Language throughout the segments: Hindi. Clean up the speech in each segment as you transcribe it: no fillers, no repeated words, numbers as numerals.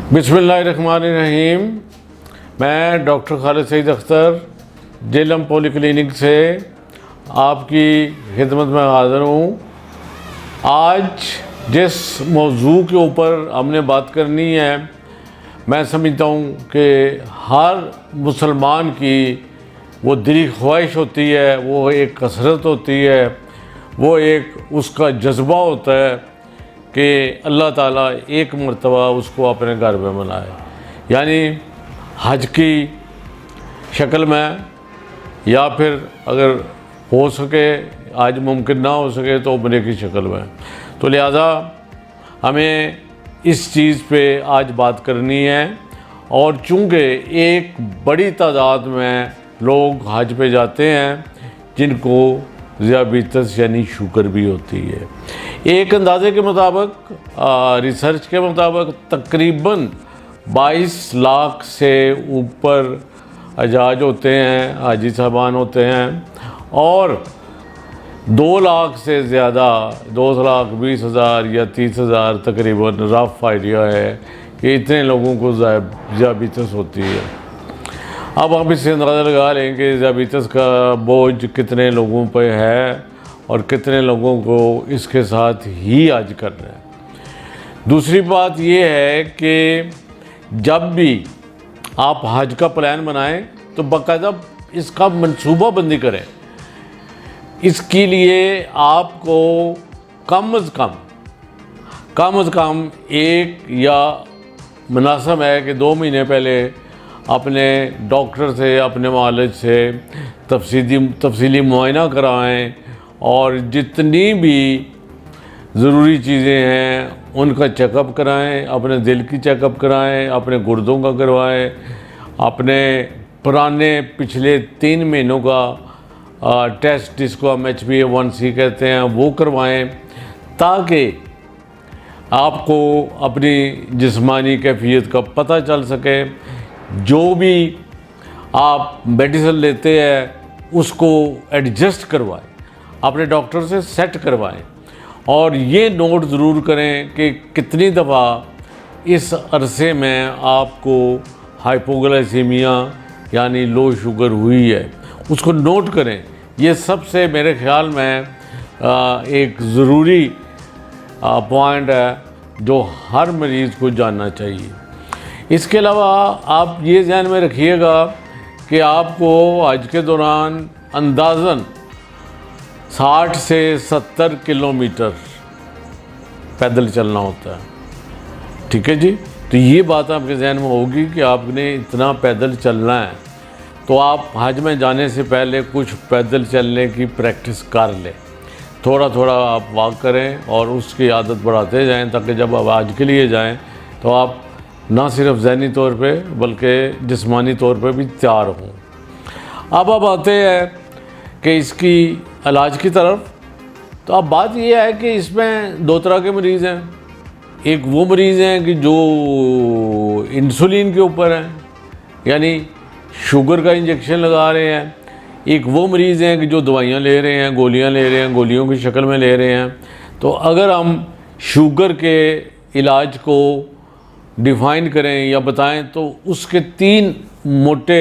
बिस्मिल्लाहिर्रहमानिर्रहीम। मैं डॉक्टर खालिद सईद अख्तर जेलम पॉलीक्लिनिक से आपकी खिदमत में हाज़िर हूँ। आज जिस मौजू के ऊपर हमने बात करनी है, मैं समझता हूँ कि हर मुसलमान की वो दिली ख्वाहिश होती है, वो एक कसरत होती है, वो एक उसका जज्बा होता है कि अल्लाह ताला एक मरतबा उसको अपने घर में मनाए, यानी हज की शक्ल में, या फिर अगर हो सके, आज मुमकिन ना हो सके तो उम्रे की शक्ल में। तो लिहाजा हमें इस चीज़ पे आज बात करनी है। और चूँकि एक बड़ी तादाद में लोग हज पे जाते हैं जिनको ज़ियाबितस यानी शुगर भी होती है। एक अंदाज़े के मुताबिक, रिसर्च के मुताबिक तकरीबन 22 लाख से ऊपर हजाज होते हैं, हाजी साहबान होते हैं, और 2 लाख से ज़्यादा, 2,20,000 या 30,000 तकरीबन रफ आइडिया है कि इतने लोगों को ज़ियाबितस होती है। अब आप इससे अंदाज़ा लगा लें कि ज़ियाबितस का बोझ कितने लोगों पे है और कितने लोगों को इसके साथ ही हज करना है। दूसरी बात ये है कि जब भी आप हज का प्लान बनाएं तो बाकायदा इसका मंसूबा बंदी करें। इसके लिए आपको कम से कम एक, या मुनासिब है कि 2 महीने पहले अपने डॉक्टर से, अपने मालिज से तफसीली मुआयना कराएं, और जितनी भी ज़रूरी चीज़ें हैं उनका चेकअप कराएं। अपने दिल की चेकअप कराएं, अपने गुर्दों का करवाएं, अपने पुराने पिछले 3 महीनों का टेस्ट, जिसको हम HbA1c कहते हैं, वो करवाएं, ताकि आपको अपनी जिस्मानी कैफियत का पता चल सके। जो भी आप मेडिसिन लेते हैं उसको एडजस्ट करवाएं, अपने डॉक्टर से सेट करवाएं, और ये नोट ज़रूर करें कि कितनी दफ़ा इस अरसे में आपको हाइपोग्लाइसीमिया यानी लो शुगर हुई है, उसको नोट करें। ये सबसे मेरे ख़्याल में एक ज़रूरी पॉइंट है जो हर मरीज़ को जानना चाहिए। इसके अलावा आप ये ध्यान में रखिएगा कि आपको हज के दौरान अंदाज़न 60 से 70 किलोमीटर पैदल चलना होता है। ठीक है जी, तो ये बात आपके जहन में होगी कि आपने इतना पैदल चलना है, तो आप हज में जाने से पहले कुछ पैदल चलने की प्रैक्टिस कर लें। थोड़ा थोड़ा आप वॉक करें और उसकी आदत बढ़ाते जाएं, ताकि जब आप हज के लिए जाएं तो आप ना सिर्फ ज़हनी तौर पे बल्कि जिस्मानी तौर पे भी तैयार हों। अब आते हैं कि इसकी इलाज की तरफ। तो अब बात यह है कि इसमें 2 तरह के मरीज़ हैं। एक वो मरीज़ हैं कि जो इंसुलिन के ऊपर हैं, यानी शुगर का इंजेक्शन लगा रहे हैं। एक वो मरीज़ हैं कि जो दवाइयाँ ले रहे हैं, गोलियाँ ले रहे हैं, गोलियों की शक्ल में ले रहे हैं। तो अगर हम शुगर के इलाज को डिफ़ाइन करें या बताएं तो उसके 3 मोटे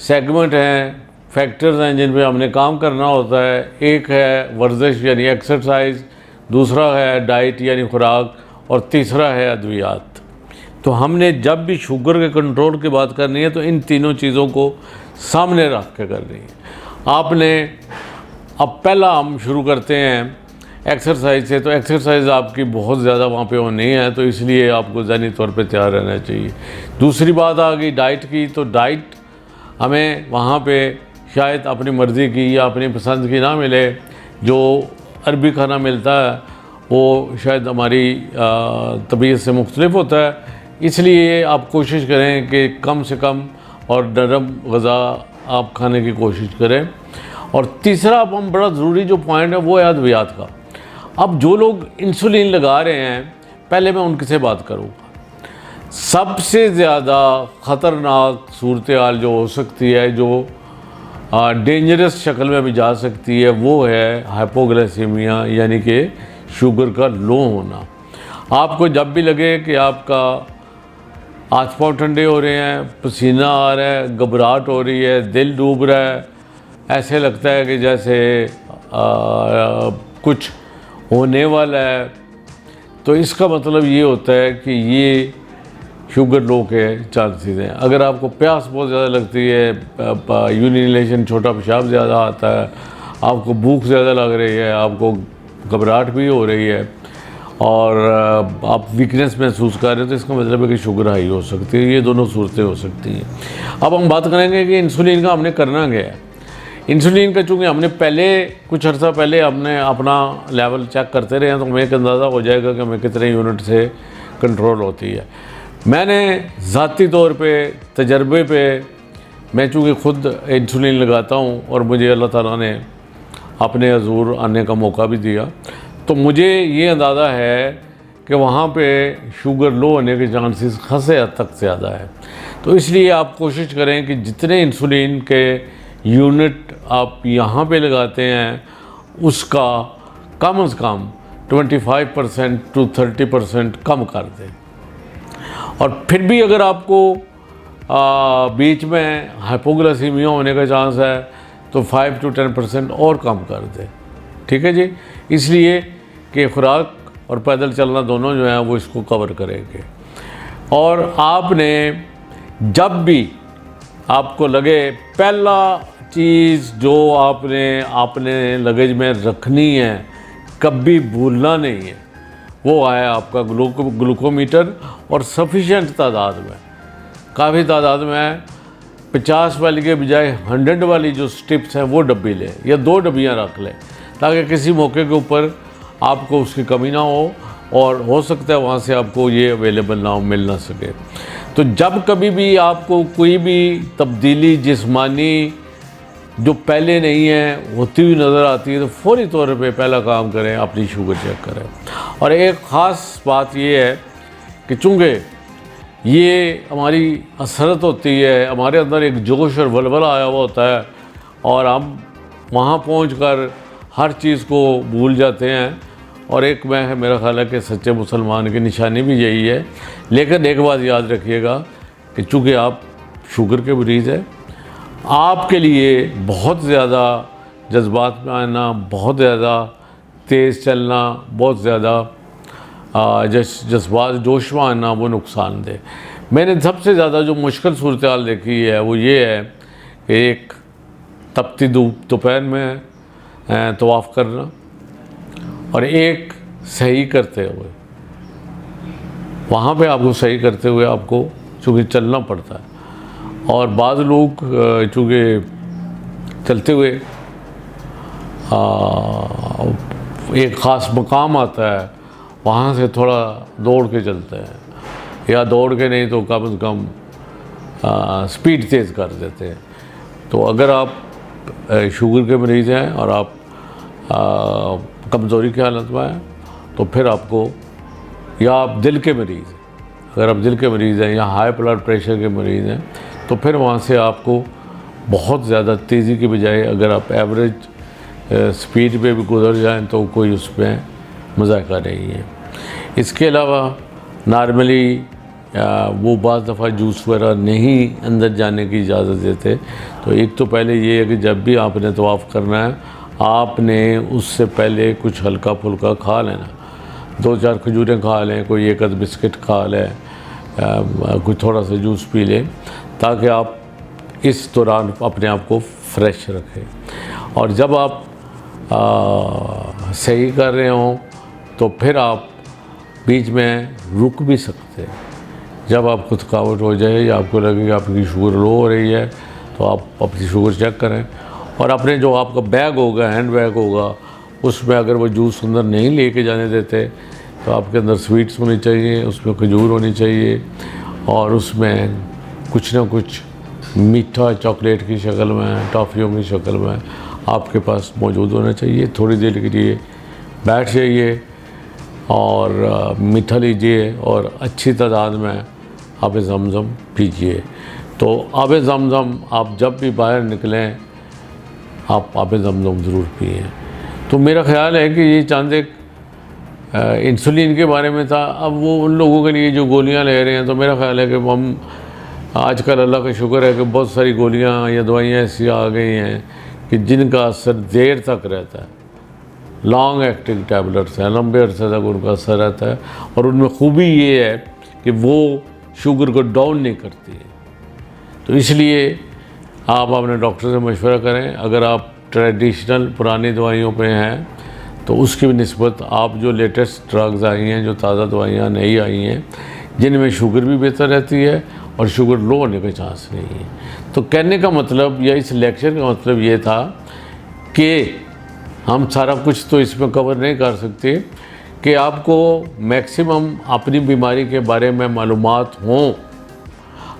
सेगमेंट हैं, फैक्टर्स हैं जिन पे हमने काम करना होता है। एक है वर्जिश यानी एक्सरसाइज, दूसरा है डाइट यानी खुराक, और तीसरा है अद्वियात। तो हमने जब भी शुगर के कंट्रोल की बात करनी है तो इन तीनों चीज़ों को सामने रख के करनी है आपने। अब पहला हम शुरू करते हैं एक्सरसाइज से। तो एक्सरसाइज आपकी बहुत ज़्यादा वहाँ पे होनी है, तो इसलिए आपको ज़हनी तौर पे तैयार रहना चाहिए। दूसरी बात आ गई डाइट की। तो डाइट हमें वहाँ पे शायद अपनी मर्ज़ी की या अपनी पसंद की ना मिले। जो अरबी खाना मिलता है वो शायद हमारी तबीयत से मुख्तलिफ होता है, इसलिए आप कोशिश करें कि कम से कम और नरम ग़ज़ा आप खाने की कोशिश करें। और तीसरा अब हम बड़ा ज़रूरी जो पॉइंट है वो है अद्वियात का। अब जो लोग इंसुलिन लगा रहे हैं, पहले मैं उनके से बात करूँगा। सबसे ज़्यादा ख़तरनाक सूरत हाल जो हो सकती है, जो डेंजरस शक्ल में भी जा सकती है, वो है हाइपोग्लाइसीमिया यानी कि शुगर का लो होना। आपको जब भी लगे कि आपका हाथ पाँव ठंडे हो रहे हैं, पसीना आ रहा है, घबराहट हो रही है, दिल डूब रहा है, ऐसे लगता है कि जैसे कुछ होने वाला है, तो इसका मतलब ये होता है कि ये शुगर लो के चांसेस हैं। अगर आपको प्यास बहुत ज़्यादा लगती है, यूरिनेशन छोटा पेशाब ज़्यादा आता है, आपको भूख ज़्यादा लग रही है, आपको घबराहट भी हो रही है और आप वीकनेस महसूस कर रहे हो, तो इसका मतलब है कि शुगर हाई हो सकती है। ये दोनों सूरतें हो सकती हैं। अब हम बात करेंगे कि इंसुलिन का हमने करना क्या है। इंसुलिन का चूँकि हमने पहले कुछ अर्सा पहले हमने अपना लेवल चेक करते रहे हैं, तो हमें एक अंदाज़ा हो जाएगा कि हमें कितने यूनिट से कंट्रोल होती है। मैंने ज़ाती तौर पे तजर्बे पे, मैं चूँकि ख़ुद इंसुलिन लगाता हूँ और मुझे अल्लाह ताला ने अपने हजूर आने का मौका भी दिया, तो मुझे ये अंदाज़ा है कि वहाँ पे शुगर लो होने के चांसेस खासे हद तक ज़्यादा है। तो इसलिए आप कोशिश करें कि जितने इंसुलिन के यूनिट आप यहाँ पे लगाते हैं उसका कम से कम 25% to 30% कम कर दें। और फिर भी अगर आपको बीच में हाइपोग्लाइसीमिया होने का चांस है तो 5 to 10% और कम कर दें। ठीक है जी, इसलिए कि खुराक और पैदल चलना दोनों जो है वो इसको कवर करेंगे। और आपने जब भी आपको लगे, पहला चीज़ जो आपने लगेज में रखनी है, कभी भूलना नहीं है, वो है आपका ग्लूकोमीटर और सफिशेंट तादाद में, काफ़ी तादाद में 50 वाली के बजाय 100 वाली जो स्ट्रिप्स हैं वो डब्बी लें या 2 डब्बियाँ रख लें, ताकि किसी मौके के ऊपर आपको उसकी कमी ना हो और हो सकता है वहाँ से आपको ये अवेलेबल ना हो, मिल ना सके। तो जब कभी भी आपको कोई भी तब्दीली जिस्मानी जो पहले नहीं है होती हुई नज़र आती है, तो फौरी तौर पे पहला काम करें, अपनी शुगर चेक करें। और एक ख़ास बात ये है कि चूँकि ये हमारी असरत होती है, हमारे अंदर एक जोश और वलवला आया हुआ होता है और हम वहाँ पहुंचकर हर चीज़ को भूल जाते हैं। और एक मेरा ख्याल है कि सच्चे मुसलमान की निशानी भी यही है। लेकिन एक बात याद रखिएगा कि चूँकि आप शुगर के मरीज़ हैं, आपके लिए बहुत ज़्यादा जज्बात में आना, बहुत ज़्यादा तेज़ चलना, बहुत ज़्यादा जज्बात जोश में आना वो नुकसानदेह। मैंने सबसे ज़्यादा जो मुश्किल सूरत हाल देखी है वो ये है कि एक तपती दोपहर में तवाफ़ करना और एक सही करते हुए, वहाँ पे आपको सही करते हुए आपको चूँकि चलना पड़ता है। और बाज़ लोग चूँकि चलते हुए एक ख़ास मकाम आता है, वहाँ से थोड़ा दौड़ के चलते हैं, या दौड़ के नहीं तो कम से कम स्पीड तेज़ कर देते हैं। तो अगर आप शुगर के मरीज़ हैं और आप कमज़ोरी की हालत में हैं, तो फिर आपको, या आप दिल के मरीज़ हैं, अगर आप दिल के मरीज़ हैं या हाई ब्लड प्रेशर के मरीज़ हैं, तो फिर वहाँ से आपको बहुत ज़्यादा तेज़ी की बजाय अगर आप एवरेज स्पीड पे भी गुजर जाएं तो कोई उसमें मज़ाक़ा नहीं है। इसके अलावा नॉर्मली वो बाज़ दफ़ा जूस वगैरह नहीं अंदर जाने की इजाज़त देते। तो एक तो पहले ये है कि जब भी आपने तवाफ़ करना है, आपने उससे पहले कुछ हल्का फुल्का खा लेना, 2-4 खजूरें खा लें, कोई एक आध बिस्किट खा लें, कोई थोड़ा सा जूस पी लें, ताकि आप इस दौरान अपने आप को फ्रेश रखें। और जब आप सही कर रहे हों तो फिर आप बीच में रुक भी सकते हैं। जब आपको थकावट हो जाए या आपको लगे कि आपकी शुगर लो हो रही है, तो आप अपनी शुगर चेक करें और अपने जो आपका बैग होगा, हैंड बैग होगा, उसमें अगर वो जूस अंदर नहीं लेके जाने देते तो आपके अंदर स्वीट्स होनी चाहिए, उसमें खजूर होनी चाहिए और उसमें कुछ ना कुछ मीठा चॉकलेट की शक्ल में, टॉफ़ियों की शक्ल में आपके पास मौजूद होना चाहिए। थोड़ी देर के लिए बैठ जाइए और मीठा लीजिए और अच्छी तादाद में आब ज़मज़म पीजिए। तो आब ज़मज़म आप जब भी बाहर निकलें, आप आब ज़मज़म ज़रूर पिए। तो मेरा ख्याल है कि ये चंद एक इंसुलिन के बारे में था। अब वो उन लोगों के लिए जो गोलियां ले रहे हैं, तो मेरा ख्याल है कि हम आजकल अल्लाह का शुक्र है कि बहुत सारी गोलियां या दवाइयाँ ऐसी आ गई हैं कि जिनका असर देर तक रहता है। लॉन्ग एक्टिंग टैबलेट्स हैं, लंबे अरसे तक उनका असर रहता है, और उनमें खूबी ये है कि वो शुगर को डाउन नहीं करती है। तो इसलिए आप अपने डॉक्टर से मशवरा करें। अगर आप ट्रेडिशनल पुरानी दवाइयों पे हैं तो उसकी निस्बत आप जो लेटेस्ट ड्रग्स आई हैं, जो ताज़ा दवाइयाँ नई आई हैं, जिनमें शुगर भी बेहतर रहती है और शुगर लो होने का चांस नहीं है। तो कहने का मतलब या इस लेक्चर का मतलब ये था कि हम सारा कुछ तो इसमें कवर नहीं कर सकते कि आपको मैक्सिमम अपनी बीमारी के बारे में मालूमात हों।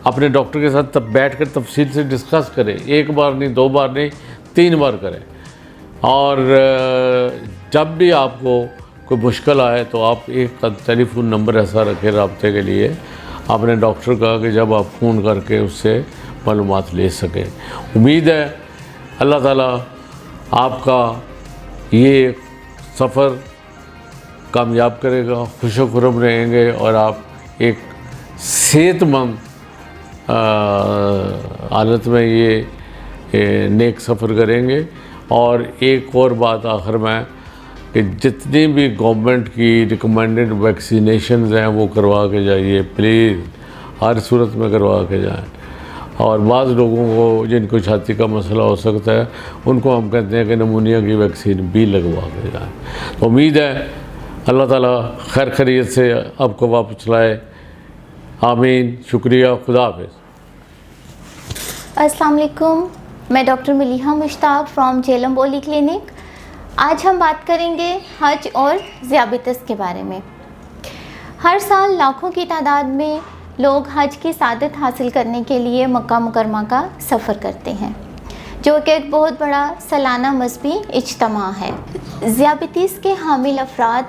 अपने डॉक्टर के साथ तब बैठ कर तफसील से डिस्कस करें, एक बार नहीं, 2 बार नहीं, 3 बार करें। और जब भी आपको कोई मुश्किल आए तो आप एक टेलीफोन नंबर ऐसा रखें रब्ते के लिए अपने डॉक्टर का, कि जब आप फ़ोन करके उससे मालूमात ले सकें। उम्मीद है अल्लाह ताला आपका ये सफ़र कामयाब करेगा, खुशो खुरम रहेंगे और आप एक सेहतमंद हालत में ये नेक सफ़र करेंगे। और एक और बात आखिर में, कि जितनी भी गवर्नमेंट की रिकमेंडेड वैक्सीनेशन हैं वो करवा के जाइए प्लीज़, हर सूरत में करवा के जाएं। और बाज़ लोगों को जिनको छाती का मसला हो सकता है, उनको हम कहते हैं कि नमूनिया की वैक्सीन भी लगवा के जाएं। तो उम्मीद है अल्लाह ताला खैर खैरियत से आपको वापस लाए। आमीन। शुक्रिया। खुदा हाफ़िज़। अस्सलाम वालेकुम, मैं doctor Maleeha Mushtaq from Jhelum polyclinic. आज हम बात करेंगे हज और ज़ियाबतस के बारे में। हर साल लाखों की तादाद में लोग हज की सादत हासिल करने के लिए मक्का मुकरमा का सफ़र करते हैं, जो कि एक बहुत बड़ा सालाना मज़हबी इज्तिमा है। ज़ियाबतीस के हामिल अफराद,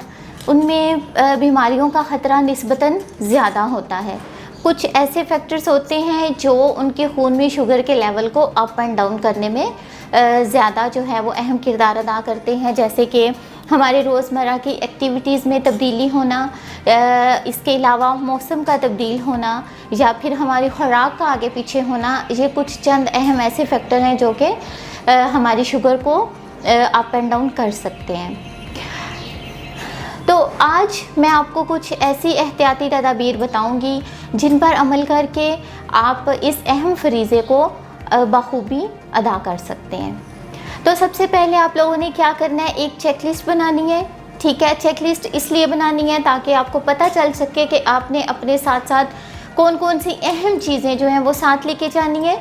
उनमें बीमारियों का ख़तरा निस्बतन ज़्यादा होता है। कुछ ऐसे फैक्टर्स होते हैं जो उनके खून में शुगर के लेवल को अप एंड डाउन करने में ज़्यादा जो है वो अहम किरदार अदा करते हैं, जैसे कि हमारे रोज़मर्रा की एक्टिविटीज़ में तब्दीली होना, इसके अलावा मौसम का तब्दील होना, या फिर हमारी खुराक का आगे पीछे होना। ये कुछ चंद अहम ऐसे फैक्टर हैं जो कि हमारी शुगर को अप एंड डाउन कर सकते हैं। तो आज मैं आपको कुछ ऐसी एहतियाती तदाबीर बताऊंगी जिन पर अमल करके आप इस अहम फरीज़े को बखूबी अदा कर सकते हैं। तो सबसे पहले आप लोगों ने क्या करना है, एक चेकलिस्ट बनानी है। ठीक है, चेकलिस्ट इसलिए बनानी है ताकि आपको पता चल सके कि आपने अपने साथ साथ कौन कौन सी अहम चीज़ें जो हैं वो साथ लेके जानी है।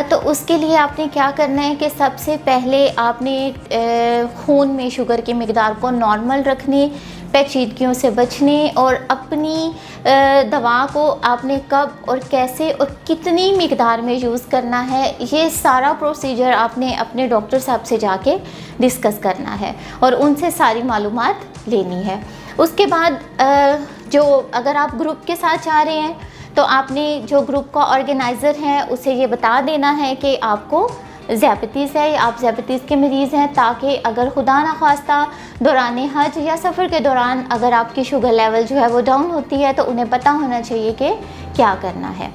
तो उसके लिए आपने क्या करना है कि सबसे पहले आपने खून में शुगर की मिक़दार को नॉर्मल रखने, पेचीदगियों से बचने और अपनी दवा को आपने कब और कैसे और कितनी मिक़दार में यूज़ करना है, ये सारा प्रोसीजर आपने अपने डॉक्टर साहब से जाके डिस्कस करना है और उनसे सारी मालूमात लेनी है। उसके बाद जो अगर आप ग्रुप के साथ जा रहे हैं तो आपने जो ग्रुप का ऑर्गेनाइज़र है उसे ये बता देना है कि आपको ज़ियाबतीस है, आप ज़ियाबतीस के मरीज़ हैं, ताकि अगर खुदा न खास्ता दौरान हज या सफ़र के दौरान अगर आपकी शुगर लेवल जो है वो डाउन होती है तो उन्हें पता होना चाहिए कि क्या करना है।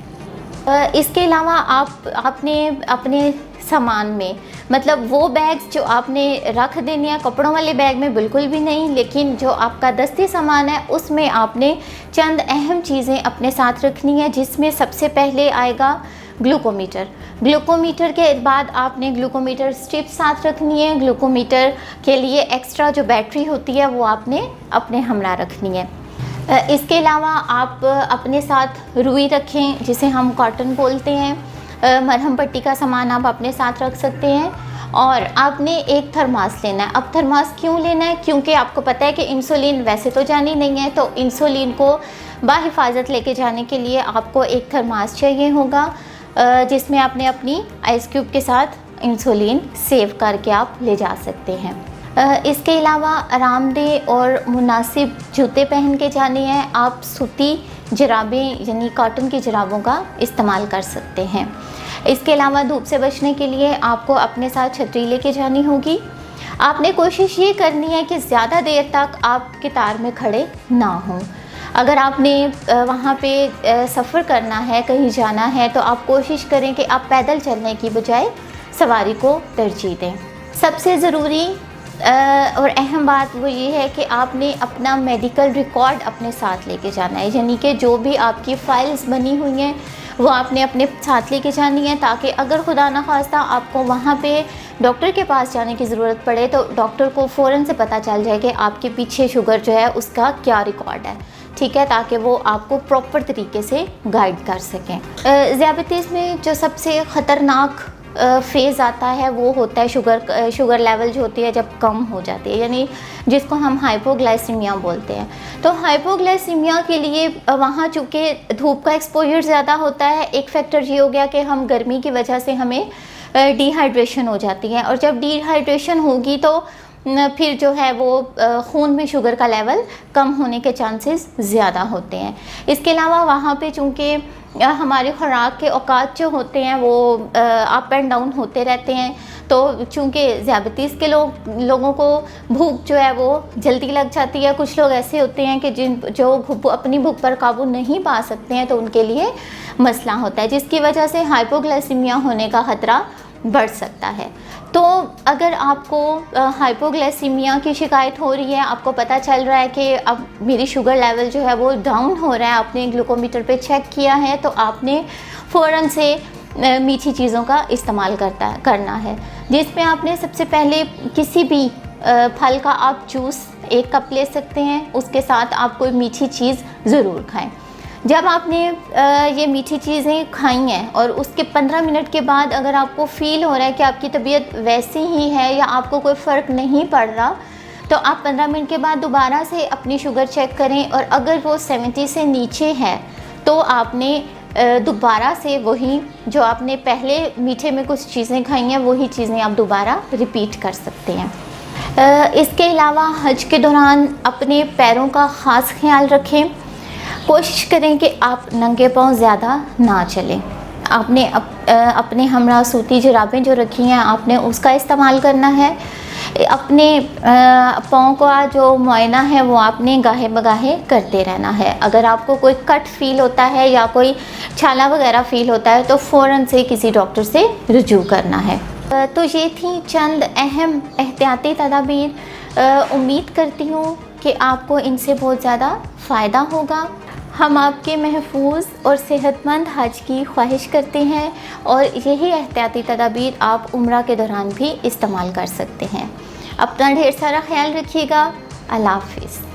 इसके अलावा आपने अपने सामान में, मतलब वो बैग्स जो आपने रख देने हैं, कपड़ों वाले बैग में बिल्कुल भी नहीं, लेकिन जो आपका दस्ती सामान है उसमें आपने चंद अहम चीज़ें अपने साथ रखनी है, जिसमें सबसे पहले आएगा ग्लूकोमीटर। ग्लूकोमीटर के बाद आपने ग्लूकोमीटर स्ट्रिप साथ रखनी है। ग्लूकोमीटर के लिए एक्स्ट्रा जो बैटरी होती है वो आपने अपने हमरा रखनी है। इसके अलावा आप अपने साथ रुई रखें, जिसे हम कॉटन बोलते हैं। मरहम पट्टी का सामान आप अपने साथ रख सकते हैं। और आपने एक थर्मास लेना है। अब थर्मास क्यों लेना है? क्योंकि आपको पता है कि इंसुलिन वैसे तो जानी नहीं है, तो इंसुलिन को बाहिफाजत लेके जाने के लिए आपको एक थर्मास चाहिए होगा, जिसमें आपने अपनी आइस क्यूब के साथ इंसुलिन सेव करके आप ले जा सकते हैं। इसके अलावा आरामदेह और मुनासिब जूते पहन के जाने हैं। आप सूती जराबें यानी कॉटन की जराबों का इस्तेमाल कर सकते हैं। इसके अलावा धूप से बचने के लिए आपको अपने साथ छतरी लेके जानी होगी। आपने कोशिश ये करनी है कि ज़्यादा देर तक आप कतार में खड़े ना हों। अगर आपने वहाँ पे सफ़र करना है, कहीं जाना है, तो आप कोशिश करें कि आप पैदल चलने की बजाय सवारी को तरजीह दें। सबसे ज़रूरी और अहम बात वो ये है कि आपने अपना मेडिकल रिकॉर्ड अपने साथ लेके जाना है, यानी कि जो भी आपकी फ़ाइल्स बनी हुई हैं वो आपने अपने साथ लेके जानी है, ताकि अगर खुदा न खास्ता आपको वहाँ पे डॉक्टर के पास जाने की ज़रूरत पड़े तो डॉक्टर को फ़ौरन से पता चल जाए कि आपके पीछे शुगर जो है उसका क्या रिकॉर्ड है, ठीक है, ताकि वो आपको प्रॉपर तरीके से गाइड कर सकें। ज़ियाबतीस में जो सबसे ख़तरनाक फेज़ आता है वो होता है शुगर लेवल जो होती है जब कम हो जाती है, यानी जिसको हम हाइपोग्लाइसीमिया बोलते हैं। तो हाइपोग्लाइसीमिया के लिए वहाँ चूँकि धूप का एक्सपोजर ज़्यादा होता है, एक फैक्टर ये हो गया कि हम गर्मी की वजह से हमें डिहाइड्रेशन हो जाती है, और जब डिहाइड्रेशन होगी तो फिर जो है वो खून में शुगर का लेवल कम होने के चांसेस ज़्यादा होते हैं। इसके अलावा वहाँ पे चूँकि हमारे खुराक के औकात जो होते हैं वो अप एंड डाउन होते रहते हैं, तो चूँकि ज़ियाबतीस के लोगों को भूख जो है वो जल्दी लग जाती है। कुछ लोग ऐसे होते हैं कि जो अपनी भूख पर काबू नहीं पा सकते हैं, तो उनके लिए मसला होता है, जिसकी वजह से हाइपोग्लाइसीमिया होने का ख़तरा बढ़ सकता है। तो अगर आपको हाइपोग्लाइसीमिया की शिकायत हो रही है, आपको पता चल रहा है कि अब मेरी शुगर लेवल जो है वो डाउन हो रहा है, आपने ग्लूकोमीटर पे चेक किया है, तो आपने फ़ौरन से मीठी चीज़ों का इस्तेमाल करना है, जिसमें आपने सबसे पहले किसी भी फल का आप जूस 1 कप ले सकते हैं, उसके साथ आप कोई मीठी चीज़ ज़रूर खाएं। जब आपने ये मीठी चीज़ें खाई हैं और उसके 15 मिनट के बाद अगर आपको फ़ील हो रहा है कि आपकी तबीयत वैसी ही है या आपको कोई फ़र्क नहीं पड़ रहा, तो आप 15 मिनट के बाद दोबारा से अपनी शुगर चेक करें, और अगर वो 70 से नीचे है तो आपने दोबारा से वही जो आपने पहले मीठे में कुछ चीज़ें खाई हैं वही चीज़ें आप दोबारा रिपीट कर सकते हैं। इसके अलावा हज के दौरान अपने पैरों का ख़ास ख्याल रखें। कोशिश करें कि आप नंगे पाँव ज़्यादा ना चलें। आपने अपने हमरा सूती जुराबें जो रखी हैं आपने उसका इस्तेमाल करना है। अपने पाँव का जो मुआयना है वो आपने गाहे बगाहे करते रहना है। अगर आपको कोई कट फील होता है या कोई छाला वगैरह फील होता है तो फ़ौरन से किसी डॉक्टर से रुजू करना है। तो ये थी चंद अहम एहतियाती तदाबीर। उम्मीद करती हूँ कि आपको इनसे बहुत ज़्यादा फ़ायदा होगा। हम आपके महफूज और सेहतमंद हज की ख्वाहिश करते हैं, और यही एहतियाती तदाबीर आप उम्रा के दौरान भी इस्तेमाल कर सकते हैं। अपना ढेर सारा ख्याल रखिएगा। अल्लाह हाफ़िज़।